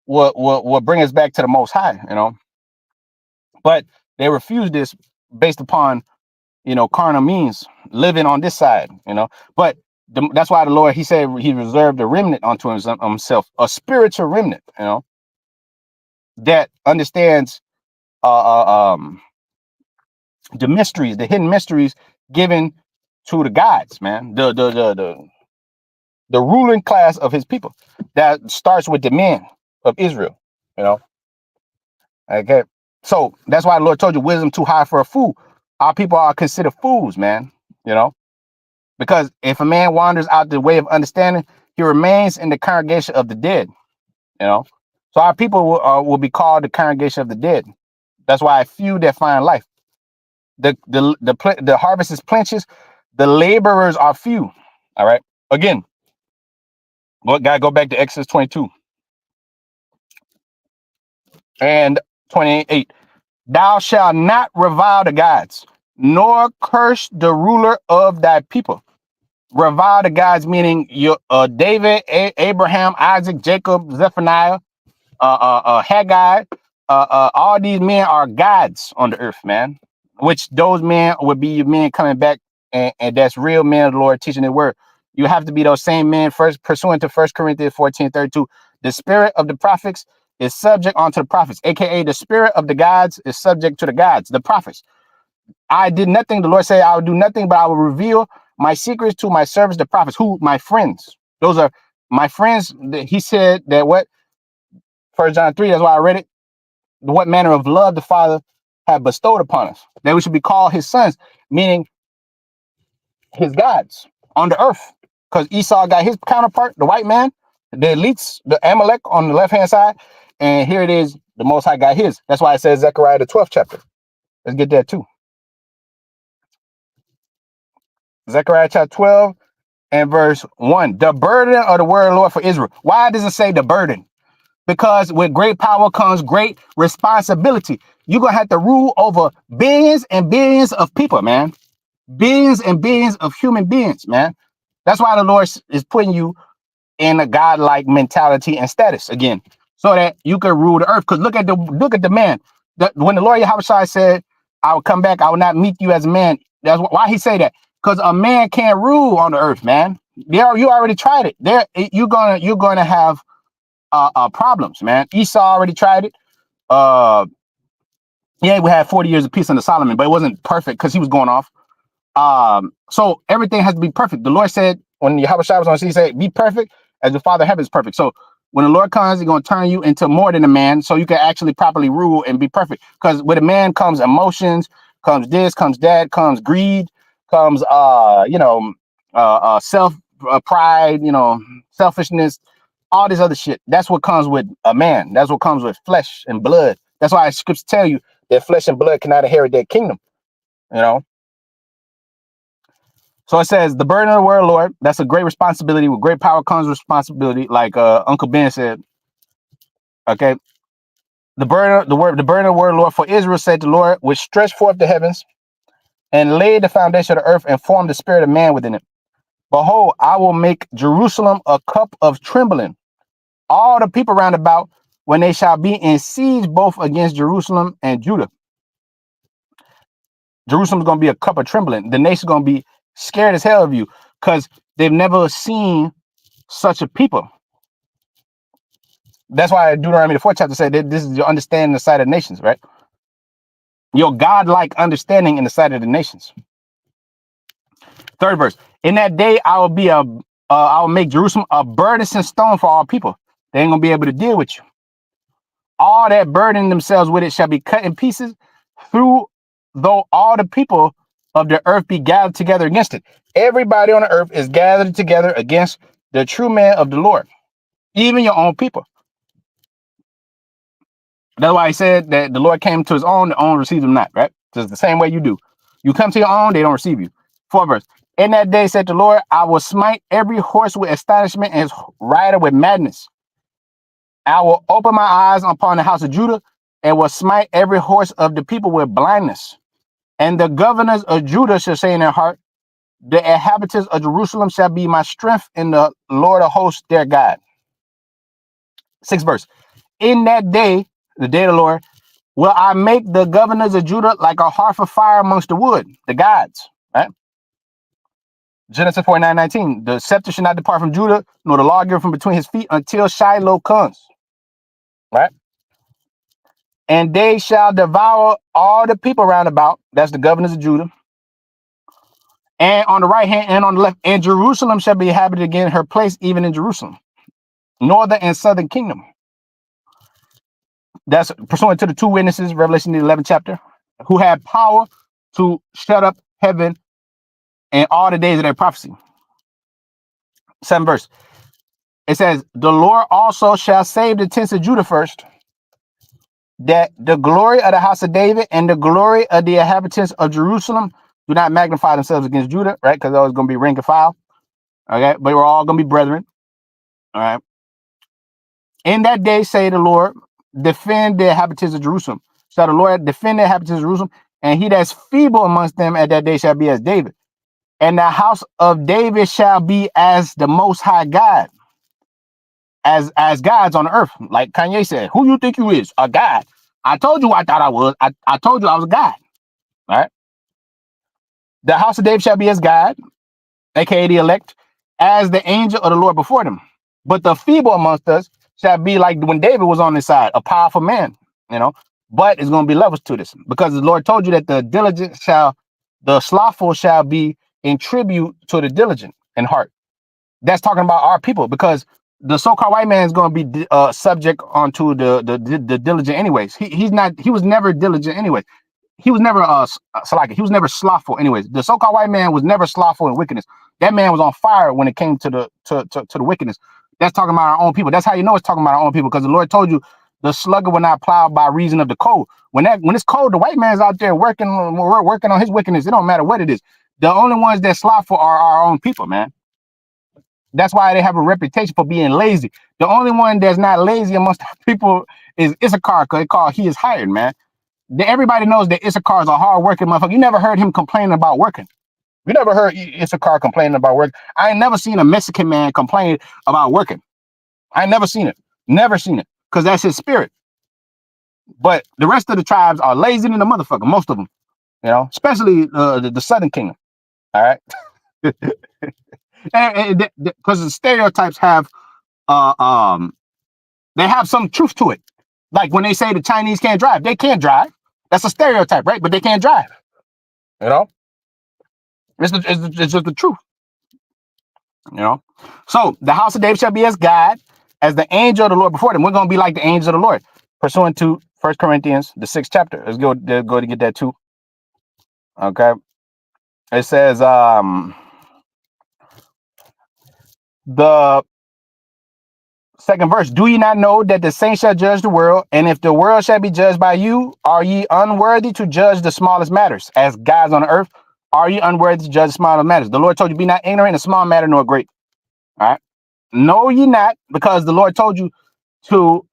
will bring us back to the Most High. But they refuse this based upon, carnal means, living on this side. But that's why the Lord, he said he reserved a remnant unto himself, a spiritual remnant, that understands the mysteries, the hidden mysteries given to the gods, man, the ruling class of his people. That starts with the men of Israel, you know. Okay. So that's why the Lord told you wisdom too high for a fool. Our people are considered fools, man, because if a man wanders out the way of understanding, he remains in the congregation of the dead, you know. So our people will be called the congregation of the dead. That's why few that find life. The harvest is plenteous, the laborers are few. All right. Again, gotta go back to Exodus 22 and 28. Thou shalt not revile the gods, nor curse the ruler of thy people. Revile the gods, meaning David, Abraham, Isaac, Jacob, Zephaniah, Haggai. All these men are gods on the earth, man. Which those men would be men coming back, and that's real men of the Lord teaching the word. You have to be those same men, first pursuant to 1 Corinthians 14:32. The spirit of the prophets is subject unto the prophets, aka the spirit of the gods is subject to the gods, the prophets. I did nothing. The Lord said, I will do nothing, but I will reveal my secrets to my servants, the prophets, who my friends. Those are my friends. He said that what? 1 John 3, that's why I read it. What manner of love the Father had bestowed upon us, that we should be called his sons, meaning his gods on the earth. Because Esau got his counterpart, the white man, the elites, the Amalek on the left-hand side. And here it is, the Most High got his. That's why it says Zechariah, the 12th chapter. Let's get that too. Zechariah chapter 12 and verse 1. The burden of the word of the Lord for Israel. Why does it say the burden? Because with great power comes great responsibility. You're going to have to rule over billions and billions of people, man. Billions and billions of human beings, man. That's why the Lord is putting you in a godlike mentality and status again, so that you can rule the earth. Because look at the man. When the Lord Yahushua said, I will come back, I will not meet you as a man. That's why he say that. Because a man can't rule on the earth, man. You already tried it. You're gonna have problems, man. Esau already tried it. Yeah, we had 40 years of peace under Solomon, but it wasn't perfect because he was going off. So everything has to be perfect. The Lord said, when Yahushua was on the sea, he said, be perfect as the Father of heaven is perfect. So when the Lord comes, he's going to turn you into more than a man, so you can actually properly rule and be perfect. Because with a man comes emotions, comes this, comes that, comes greed, comes self pride, selfishness, all this other shit. That's what comes with a man. That's what comes with flesh and blood. That's why scriptures tell you that flesh and blood cannot inherit that kingdom. You know. So it says, the burden of the word, Lord, that's a great responsibility. With great power comes responsibility, like Uncle Ben said. Okay. The burden of the word, Lord, for Israel said the Lord, which stretched forth the heavens and laid the foundation of the earth and formed the spirit of man within it. Behold, I will make Jerusalem a cup of trembling. All the people round about, when they shall be in siege both against Jerusalem and Judah. Jerusalem's going to be a cup of trembling. The nation's going to be scared as hell of you because they've never seen such a people. That's why Deuteronomy the 4th chapter said that this is your understanding in the sight of the nations, right? Your God-like understanding in the sight of the nations. Third verse. In that day, I will make Jerusalem a burdensome stone for all people. They ain't gonna be able to deal with you. All that burden themselves with it shall be cut in pieces through, though all the people of the earth be gathered together against it. Everybody on the earth is gathered together against the true man of the Lord, even your own people. That's why he said that the Lord came to his own, the own received him not, right? Just the same way you do. You come to your own, they don't receive you. 4th verse. In that day, said the Lord, I will smite every horse with astonishment and his rider with madness. I will open my eyes upon the house of Judah and will smite every horse of the people with blindness. And the governors of Judah shall say in their heart, the inhabitants of Jerusalem shall be my strength in the Lord of hosts, their God. 6th verse. In that day, the day of the Lord, will I make the governors of Judah like a hearth of fire amongst the wood, the gods, right? Genesis 49:19. The scepter should not depart from Judah, nor the lawgiver from between his feet until Shiloh comes, right? And they shall devour all the people round about. That's the governors of Judah. And on the right hand and on the left, and Jerusalem shall be inhabited again, her place even in Jerusalem, northern and southern kingdom. That's pursuant to the two witnesses, Revelation the 11th chapter, who had power to shut up heaven and all the days of their prophecy. 7th verse. It says, the Lord also shall save the tents of Judah first, that the glory of the house of David and the glory of the inhabitants of Jerusalem do not magnify themselves against Judah, right? Because that was going to be rank and file. Okay, but we're all going to be brethren. All right. In that day, say the Lord, defend the inhabitants of Jerusalem. Shall the Lord defend the inhabitants of Jerusalem? And he that's feeble amongst them at that day shall be as David. And the house of David shall be as the Most High God, as gods on the earth. Like Kanye said, who you think you is? A God. I told you I thought I was. I told you I was a God. All right. The house of David shall be as God, aka the elect, as the angel of the Lord before them. But the feeble amongst us shall be like when David was on his side, a powerful man, you know. But it's going to be levels to this, because the Lord told you that the slothful shall be in tribute to the diligent in heart. That's talking about our people, because the so-called white man is going to be subject onto the diligent anyways. He was never diligent anyway. He was never he was never slothful anyways. The so-called white man was never slothful in wickedness. That man was on fire when it came to the wickedness. That's talking about our own people. That's how you know it's talking about our own people, because the Lord told you the sluggard will not plow by reason of the cold. When it's cold, the white man's out there working on his wickedness. It don't matter what it is. The only ones that slothful are our own people, man. That's why they have a reputation for being lazy. The only one that's not lazy amongst people is Issachar, because he is hired, man. Everybody knows that Issachar is a hard-working motherfucker. You never heard him complaining about working. You never heard Issachar complaining about work. I ain't never seen a Mexican man complain about working. I ain't never seen it. Never seen it. Because that's his spirit. But the rest of the tribes are lazy than the motherfucker, most of them. You know, especially the Southern Kingdom. All right. Because the stereotypes have they have some truth to it. Like when they say the Chinese can't drive, they can't drive. That's a stereotype, right? But they can't drive. You know, it's just the truth. You know, so the house of David shall be as God, as the angel of the Lord before them. We're going to be like the angel of the Lord, pursuant to 1 Corinthians, the 6th chapter. Let's go to get that too. Okay. It says, the 2nd verse, do ye not know that the saints shall judge the world? And if the world shall be judged by you, are ye unworthy to judge the smallest matters? As gods on the earth, Are you unworthy to judge small matters? The Lord told you, be not ignorant of small matter nor great. All right. Know ye not, because the Lord told you to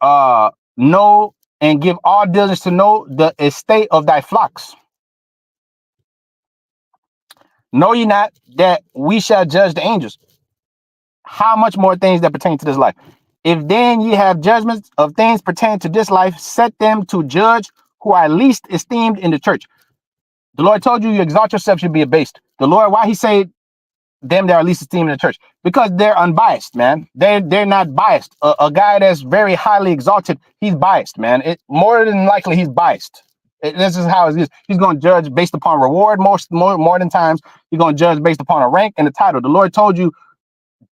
know and give all diligence to know the estate of thy flocks. Know ye not that we shall judge the angels? How much more things that pertain to this life? If then ye have judgments of things pertaining to this life, set them to judge who are least esteemed in the church. The Lord told you, you exalt yourself should be abased. The Lord, why he say them that are least esteemed in the church? Because they're unbiased, man. They're not biased. A guy that's very highly exalted, he's biased, man. It more than likely he's biased. This is how it is. He's going to judge based upon reward more than times. He's going to judge based upon a rank and a title. The Lord told you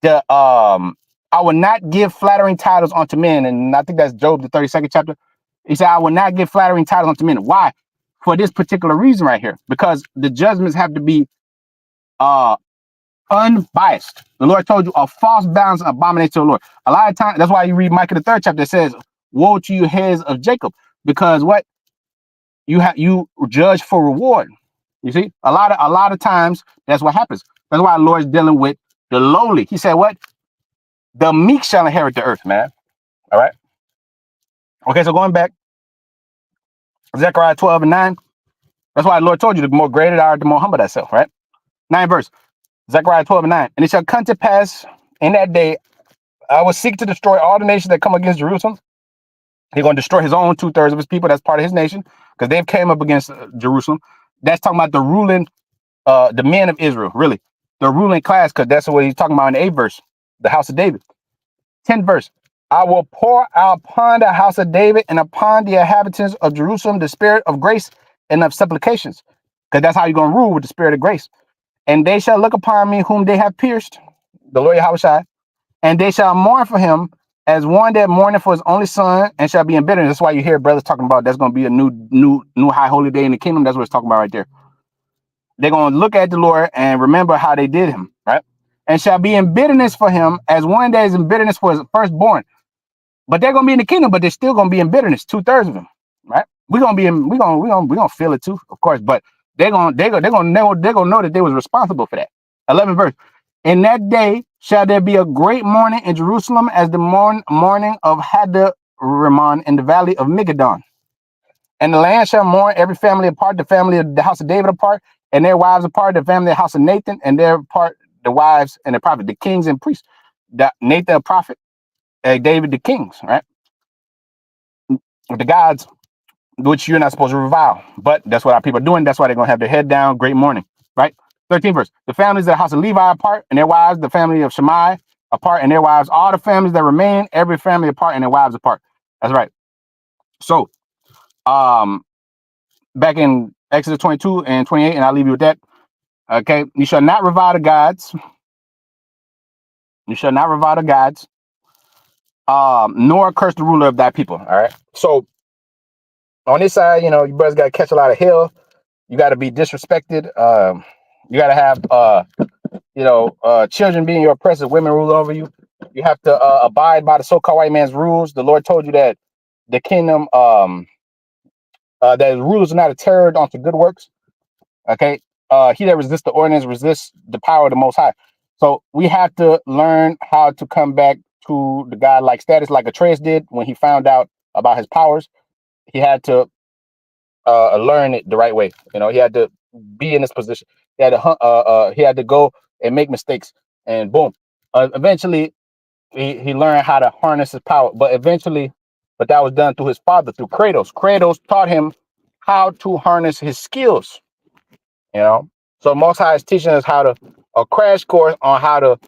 the I will not give flattering titles unto men, and I think that's Job, the 32nd chapter. He said, I will not give flattering titles unto men. Why? For this particular reason right here, because the judgments have to be uh unbiased. The Lord told you a false balance abomination to the Lord. A lot of times, that's why you read Micah the 3rd chapter. It says, woe to you heads of Jacob, because what you judge for reward. You see, a lot of times that's what happens. That's why the Lord's dealing with the lowly. He said, what? The meek shall inherit the earth, man. All right. Okay, so going back, Zechariah 12 and 9. That's why the Lord told you, the more greater thou art, the more humble thyself, right? 9 verse. Zechariah 12 and 9. And it shall come to pass in that day, I will seek to destroy all the nations that come against Jerusalem. He's going to destroy his own 2/3 of his people. That's part of his nation, because they've came up against Jerusalem. That's talking about the ruling, the men of Israel, really. The ruling class, because that's what he's talking about in the 8th verse, the house of David. 10th verse. I will pour out upon the house of David and upon the inhabitants of Jerusalem the spirit of grace and of supplications. Because that's how you're going to rule, with the spirit of grace. And they shall look upon me whom they have pierced, the Lord Yahushua, and they shall mourn for him as one that mourneth for his only son, and shall be embittered. That's why you hear brothers talking about that's going to be a new high holy day in the kingdom. That's what it's talking about right there. They're going to look at the Lord and remember how they did him, right? And shall be in bitterness for him as one that is in bitterness for his firstborn. But they're gonna be in the kingdom, but they're still gonna be in bitterness. 2/3 of them, right? We're gonna be in. We're gonna feel it too, of course. But they're gonna know that they was responsible for that. 11th verse. In that day shall there be a great mourning in Jerusalem, as the mourning of Hadar-rimmon in the valley of Megiddon. And the land shall mourn, every family apart, the family of the house of David apart, and their wives apart, the family of the house of Nathan, and their part, the wives and the prophet, the kings and priests. Nathan a prophet, David the kings, right? The gods, which you're not supposed to revile. But that's what our people are doing. That's why they're going to have their head down, great mourning, right? 13th verse. The families of the house of Levi apart, and their wives, the family of Shammai apart, and their wives, all the families that remain, every family apart, and their wives apart. That's right. So, back in Exodus 22 and 28, and I'll leave you with that. Okay. You shall not revile the gods. You shall not revile the gods, nor curse the ruler of thy people. All right. So, on this side, you brothers got to catch a lot of hell. You got to be disrespected. You got to have, children being your oppressors, women rule over you. You have to abide by the so-called white man's rules. The Lord told you that the kingdom, that the rulers are not a terror unto good works. Okay. He that resists the ordinance resists the power of the Most High. So we have to learn how to come back to the God-like status, like Atreus did when he found out about his powers. He had to learn it the right way. He had to be in this position. He had to go and make mistakes, and boom. Eventually, he learned how to harness his power. But that was done through his father, through Kratos. Kratos taught him how to harness his skills. So Most High is teaching us how to a crash course on how to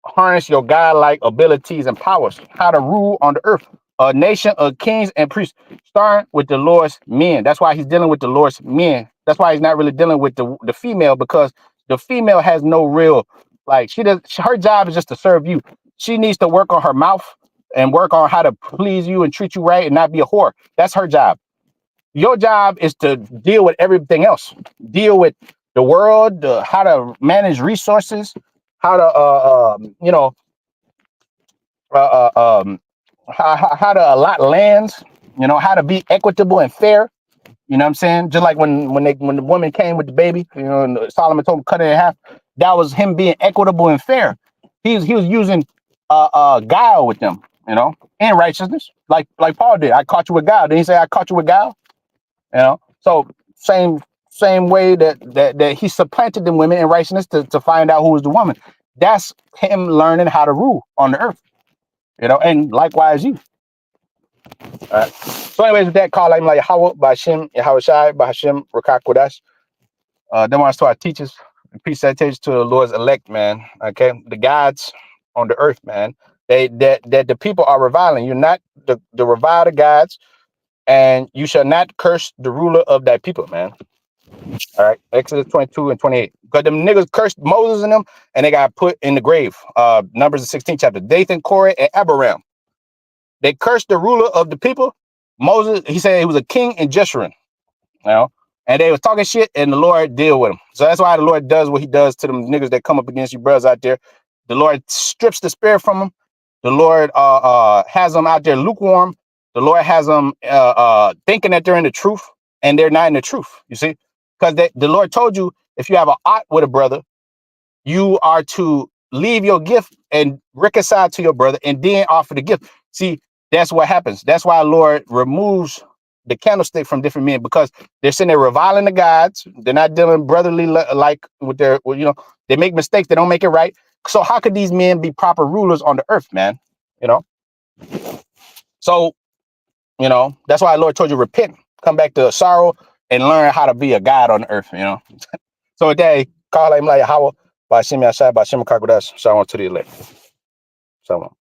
harness your godlike abilities and powers, how to rule on the earth, a nation of kings and priests, starting with the Lord's men. That's why he's dealing with the Lord's men. That's why he's not really dealing with the female, because the female has no real, her job is just to serve you. She needs to work on her mouth and work on how to please you and treat you right and not be a whore. That's her job. Your job is to deal with everything else. Deal with the world, how to manage resources, how to how to allot lands, how to be equitable and fair, You know what I'm saying? Just like when the woman came with the baby, you know, and Solomon told him to cut it in half. That was him being equitable and fair. He was using guile with them, you know, and righteousness, like Paul did. I caught you with guile. Did he say I caught you with guile? You know, so same way that he supplanted them women in righteousness to find out who was the woman. That's him learning how to rule on the earth, you know, and likewise you. All right. So, anyways, with that, call him like Yahweh by Hashem, Yahweh Shai by Hashem, Rakak Kodash. Then want to our teachers, and peace citation to the Lord's elect, man. Okay, the gods on the earth, man. That the people are reviling. You're not the revile the gods, and you shall not curse the ruler of that people, man. All right, Exodus 22 and 28. Because them niggas cursed Moses and them, and they got put in the grave. Numbers the 16th chapter. Dathan, Korah, and Abiram. They cursed the ruler of the people. Moses, he said he was a king in Jeshurun, you know, and they was talking shit, and the Lord deal with them. So that's why the Lord does what he does to them niggas that come up against you brothers out there. The Lord strips the spirit from them. The Lord has them out there lukewarm. The Lord has them thinking that they're in the truth, and they're not in the truth. You see, because the Lord told you if you have an ought with a brother, you are to leave your gift and reconcile to your brother and then offer the gift. See, that's what happens. That's why Lord removes the candlestick from different men, because they're sitting there reviling the gods. They're not dealing brotherly like with their, you know, they make mistakes. They don't make it right. So how could these men be proper rulers on the earth, man? You know? So, you know, that's why the Lord told you repent, come back to sorrow and learn how to be a God on the earth, you know? So with that, call him like Yahweh by Shem Yashai by Shem Kakodash. Shalom to the elect. Shalom.